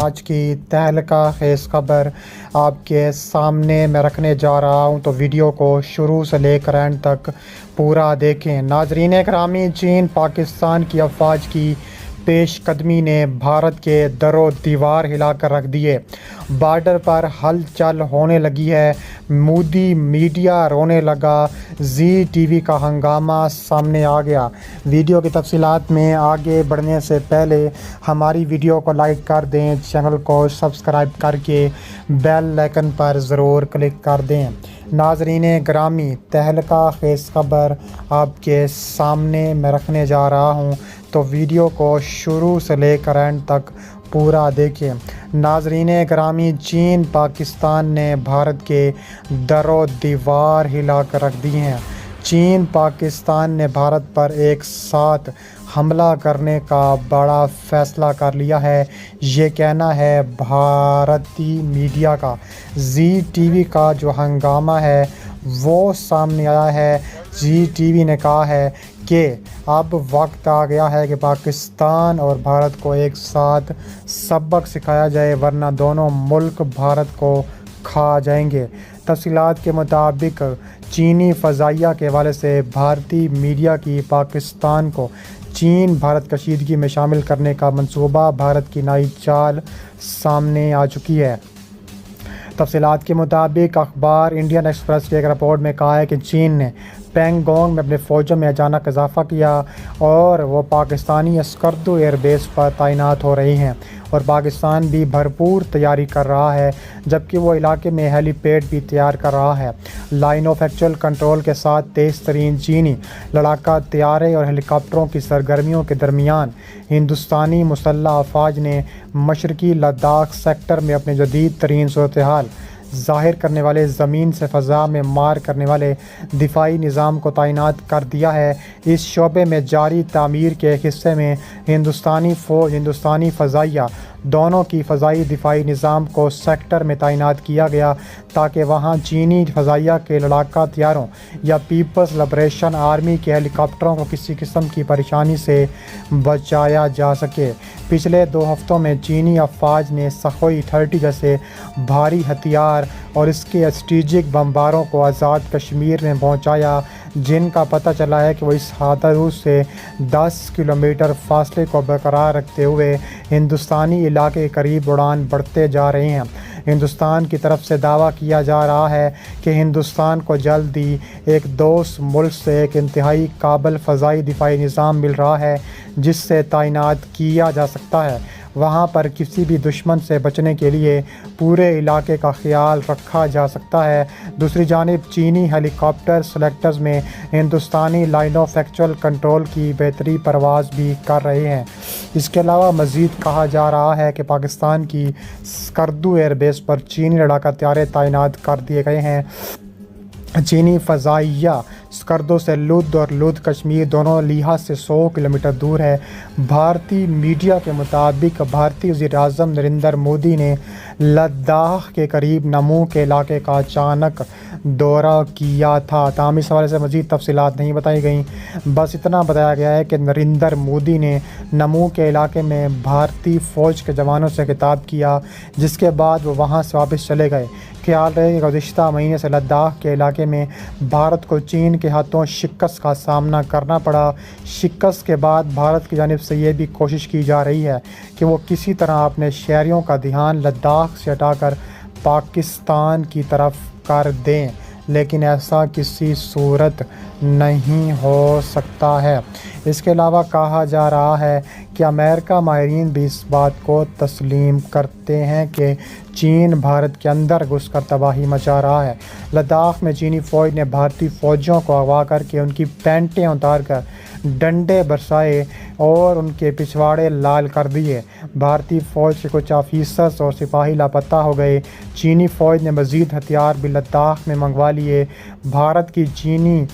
آج کی تہلکہ خیز خبر آپ کے سامنے میں رکھنے جا رہا ہوں، تو ویڈیو کو شروع سے لے کر اینڈ تک پورا دیکھیں۔ ناظرین گرامی، چین پاکستان کی افواج کی پیش قدمی نے بھارت کے در و دیوار ہلا کر رکھ دیے۔ بارڈر پر ہلچل ہونے لگی ہے، مودی میڈیا رونے لگا، زی ٹی وی کا ہنگامہ سامنے آ گیا۔ ویڈیو کی تفصیلات میں آگے بڑھنے سے پہلے ہماری ویڈیو کو لائک کر دیں، چینل کو سبسکرائب کر کے بیل آئیکن پر ضرور کلک کر دیں۔ ناظرین گرامی، تہلکہ خیز خبر آپ کے سامنے میں رکھنے جا رہا ہوں، تو ویڈیو کو شروع سے لے کر اینڈ تک پورا دیکھیں۔ ناظرین گرامی، چین پاکستان نے بھارت کے در و دیوار ہلا کر رکھ دی ہیں۔ چین پاکستان نے بھارت پر ایک ساتھ حملہ کرنے کا بڑا فیصلہ کر لیا ہے، یہ کہنا ہے بھارتی میڈیا کا۔ زی ٹی وی کا جو ہنگامہ ہے وہ سامنے آیا ہے۔ زی ٹی وی نے کہا ہے کہ اب وقت آ گیا ہے کہ پاکستان اور بھارت کو ایک ساتھ سبق سکھایا جائے، ورنہ دونوں ملک بھارت کو کھا جائیں گے۔ تفصیلات کے مطابق چینی فضائیہ کے حوالے سے بھارتی میڈیا کی پاکستان کو چین بھارت کشیدگی میں شامل کرنے کا منصوبہ بھارت کی نئی چال سامنے آ چکی ہے۔ تفصیلات کے مطابق اخبار انڈین ایکسپریس کی ایک رپورٹ میں کہا ہے کہ چین نے پینگ گونگ میں اپنے فوجوں میں اچانک اضافہ کیا اور وہ پاکستانی اسکردو ایئر بیس پر تعینات ہو رہی ہیں، اور پاکستان بھی بھرپور تیاری کر رہا ہے، جبکہ وہ علاقے میں ہیلی پیڈ بھی تیار کر رہا ہے۔ لائن آف ایکچوئل کنٹرول کے ساتھ تیز ترین چینی لڑاکا طیارے اور ہیلی کاپٹروں کی سرگرمیوں کے درمیان ہندوستانی مسلح افواج نے مشرقی لداخ سیکٹر میں اپنے جدید ترین صورتحال ظاہر کرنے والے زمین سے فضا میں مار کرنے والے دفاعی نظام کو تعینات کر دیا ہے۔ اس شعبے میں جاری تعمیر کے ایک حصے میں ہندوستانی فضائیہ دونوں کی فضائی دفاعی نظام کو سیکٹر میں تعینات کیا گیا، تاکہ وہاں چینی فضائیہ کے لڑاکا طیاروں یا پیپلز لبریشن آرمی کے ہیلی کاپٹروں کو کسی قسم کی پریشانی سے بچایا جا سکے۔ پچھلے 2 ہفتوں میں چینی افواج نے سخوئی 30 جیسے بھاری ہتھیار اور اس کے اسٹریٹجک بمباروں کو آزاد کشمیر میں پہنچایا، جن کا پتہ چلا ہے کہ وہ اس حدود سے 10 کلومیٹر فاصلے کو برقرار رکھتے ہوئے ہندوستانی علاقے کے قریب اڑان بڑھتے جا رہے ہیں۔ ہندوستان کی طرف سے دعویٰ کیا جا رہا ہے کہ ہندوستان کو جلد ہی ایک دوست ملک سے ایک انتہائی قابل فضائی دفاعی نظام مل رہا ہے، جس سے تعینات کیا جا سکتا ہے۔ وہاں پر کسی بھی دشمن سے بچنے کے لیے پورے علاقے کا خیال رکھا جا سکتا ہے۔ دوسری جانب چینی ہیلی کاپٹر سلیکٹرز میں ہندوستانی لائن آف ایکچوئل کنٹرول کی بہتری پرواز بھی کر رہے ہیں۔ اس کے علاوہ مزید کہا جا رہا ہے کہ پاکستان کی اسکردو ایئر بیس پر چینی لڑاکا طیارے تعینات کر دیے گئے ہیں۔ چینی فضائیہ اسکردو سے لدھ اور لدھ کشمیر دونوں لحاظ سے 100 کلومیٹر دور ہے۔ بھارتی میڈیا کے مطابق بھارتی وزیر اعظم نریندر مودی نے لداخ کے قریب نمو کے علاقے کا اچانک دورہ کیا تھا، تاہم اس حوالے سے مزید تفصیلات نہیں بتائی گئیں۔ بس اتنا بتایا گیا ہے کہ نریندر مودی نے نمو کے علاقے میں بھارتی فوج کے جوانوں سے خطاب کیا، جس کے بعد وہ وہاں سے واپس چلے گئے۔ خیال رہے کہ گزشتہ مہینے سے لداخ کے علاقے میں بھارت کو چین کے ہاتھوں شکست کا سامنا کرنا پڑا۔ شکست کے بعد بھارت کی جانب سے یہ بھی کوشش کی جا رہی ہے کہ وہ کسی طرح اپنے شہریوں کا دھیان لداخ سے ہٹا کر پاکستان کی طرف کر دیں، لیکن ایسا کسی صورت نہیں ہو سکتا ہے۔ اس کے علاوہ کہا جا رہا ہے کہ امریکہ ماہرین بھی اس بات کو تسلیم کرتے ہیں کہ چین بھارت کے اندر گھس کر تباہی مچا رہا ہے۔ لداخ میں چینی فوج نے بھارتی فوجیوں کو اغوا کر کے ان کی پینٹیں اتار کر ڈنڈے برسائے اور ان کے پچھواڑے لال کر دیے۔ بھارتی فوج کے کچھ آفیسرز اور سپاہی لاپتہ ہو گئے۔ چینی فوج نے مزید ہتھیار بھی لداخ میں منگوا لیے۔ بھارت کی چینی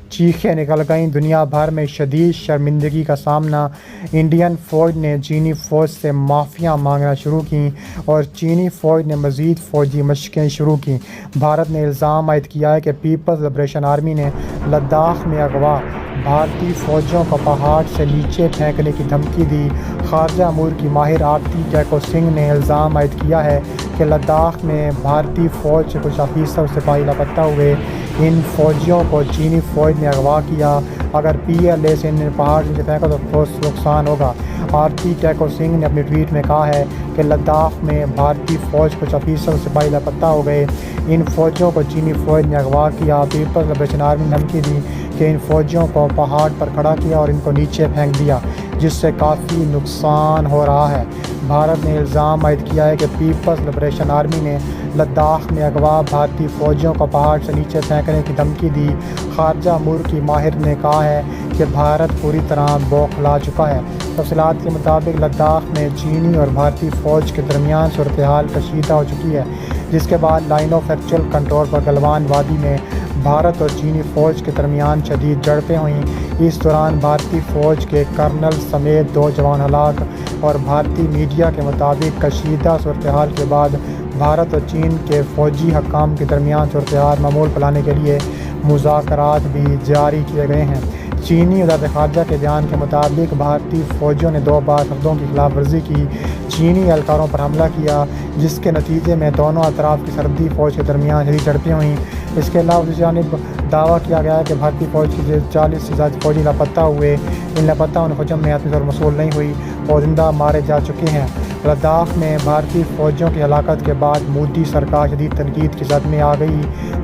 چیخیں نکل گئیں۔ دنیا بھر میں شدید شرمندگی کا سامنا۔ انڈین فوج نے چینی فوج سے معافیاں مانگنا شروع کیں اور چینی فوج نے مزید فوجی مشقیں شروع کیں۔ بھارت نے الزام عائد کیا ہے کہ پیپلز لبریشن آرمی نے لداخ میں اغوا بھارتی فوجیوں کو پہاڑ سے نیچے پھینکنے کی دھمکی دی۔ خارجہ امور کی ماہر آرتی کیکو سنگھ نے الزام عائد کیا ہے کہ لداخ میں بھارتی فوج سے کچھ افیسر سپاہی لاپتہ ہوئے۔ ان فوجیوں کو چینی فوج نے اغوا کیا۔ اگر PLA سے انہیں پہاڑ سے نیچے پھینکا تو ٹھوس نقصان ہوگا۔ آرتی کیکو سنگھ نے اپنے ٹویٹ میں کہا ہے کہ لداخ میں بھارتی فوج کچھ افیسر سپاہی لاپتہ ہو گئے۔ ان فوجیوں کو چینی فوج نے اغوا کیا۔ پیپلز لبریشن آرمی نے دھمکی دی کہ ان فوجیوں کو پہاڑ پر کھڑا کیا اور ان کو نیچے پھینک دیا، جس سے کافی نقصان ہو رہا ہے۔ بھارت نے الزام عائد کیا ہے کہ پیپلز لبریشن آرمی نے لداخ میں اغوا بھارتی فوجیوں کو پہاڑ سے نیچے پھینکنے کی دھمکی دی۔ خارجہ امور کی ماہر نے کہا ہے کہ بھارت پوری طرح بوکھلا چکا ہے۔ تفصیلات کے مطابق لداخ میں چینی اور بھارتی فوج کے درمیان صورتحال کشیدہ ہو چکی ہے، جس کے بعد لائن آف ایکچوئل کنٹرول پر گلوان وادی میں بھارت اور چینی فوج کے درمیان شدید جھڑپیں ہوئیں۔ اس دوران بھارتی فوج کے کرنل سمیت 2 جوان ہلاک، اور بھارتی میڈیا کے مطابق کشیدہ صورتحال کے بعد بھارت اور چین کے فوجی حکام کے درمیان صورتحال معمول پر لانے کے لیے مذاکرات بھی جاری کیے گئے ہیں۔ چینی وزارت خارجہ کے بیان کے مطابق بھارتی فوجیوں نے 2 بار سرحدوں کی خلاف ورزی کی، چینی اہلکاروں پر حملہ کیا، جس کے نتیجے میں دونوں اطراف کی سرحدی فوج کے درمیان شدید جھڑپیں ہوئیں۔ اس کے علاوہ دوسری جانب دعویٰ کیا گیا ہے کہ بھارتی فوج کے 40 سے زیادہ فوجی لاپتہ ہوئے۔ ان لاپتہ ہونے ہجوم میں حتمی طور پر موصول نہیں ہوئی اور زندہ مارے جا چکے ہیں۔ لداخ میں بھارتی فوجیوں کی ہلاکت کے بعد مودی سرکار شدید تنقید کی زد میں آ گئی۔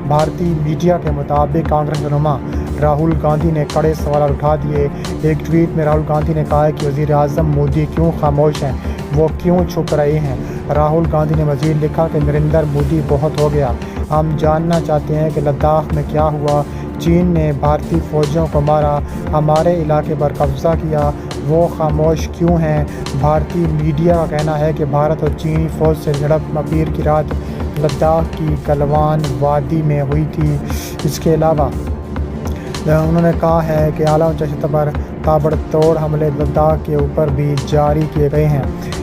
بھارتی میڈیا کے مطابق کانگریس رہنما راہل گاندھی نے کڑے سوالات اٹھا دیے۔ ایک ٹویٹ میں راہل گاندھی نے کہا ہے کہ وزیر اعظم مودی کیوں خاموش ہیں، وہ کیوں چھپ رہے ہیں۔ راہل گاندھی نے مزید لکھا کہ نریندر مودی بہت ہو گیا، ہم جاننا چاہتے ہیں کہ لداخ میں کیا ہوا۔ چین نے بھارتی فوجیوں کو مارا، ہمارے علاقے پر قبضہ کیا، وہ خاموش کیوں ہیں۔ بھارتی میڈیا کا کہنا ہے کہ بھارت اور چینی فوج سے جھڑپ پیر کی رات لداخ کی گلوان وادی میں ہوئی تھی۔ اس کے علاوہ انہوں نے کہا ہے کہ اعلیٰ اونچائی سطح پر تابڑ توڑ حملے لداخ کے اوپر بھی جاری کیے گئے ہیں۔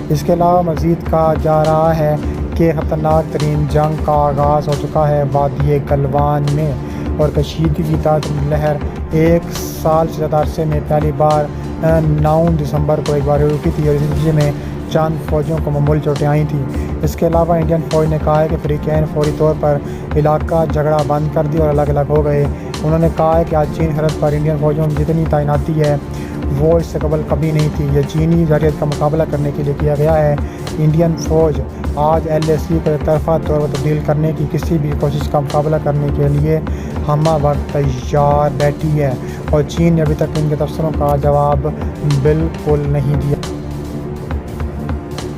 اس کے علاوہ مزید کہا جا رہا ہے کہ خطرناک ترین جنگ کا آغاز ہو چکا ہے وادی گلوان میں، اور کشیدگی کی تعداد لہر 1 سال سے زیادہ عرصے میں پہلی بار 9 دسمبر کو ایک بار رکی تھی، اور اسی نتیجے میں چند فوجیوں کو معمولی چوٹیں آئی تھیں۔ اس کے علاوہ انڈین فوج نے کہا ہے کہ فریقین فوری طور پر علاقہ جھگڑا بند کر دیا اور الگ الگ ہو گئے۔ انہوں نے کہا ہے کہ آج چین سرحد پر انڈین فوجوں میں جتنی تعیناتی ہے وہ اس سے قبل کبھی نہیں تھی۔ یہ چینی جارحیت کا مقابلہ کرنے کے لیے کیا گیا ہے۔ انڈین فوج آج LAC کو ایک طرفہ طور پر تبدیل کرنے کی کسی بھی کوشش کا مقابلہ کرنے کے لیے ہمہ وقت تیار بیٹھی ہے، اور چین نے ابھی تک ان کے تبصروں کا جواب بالکل نہیں دیا۔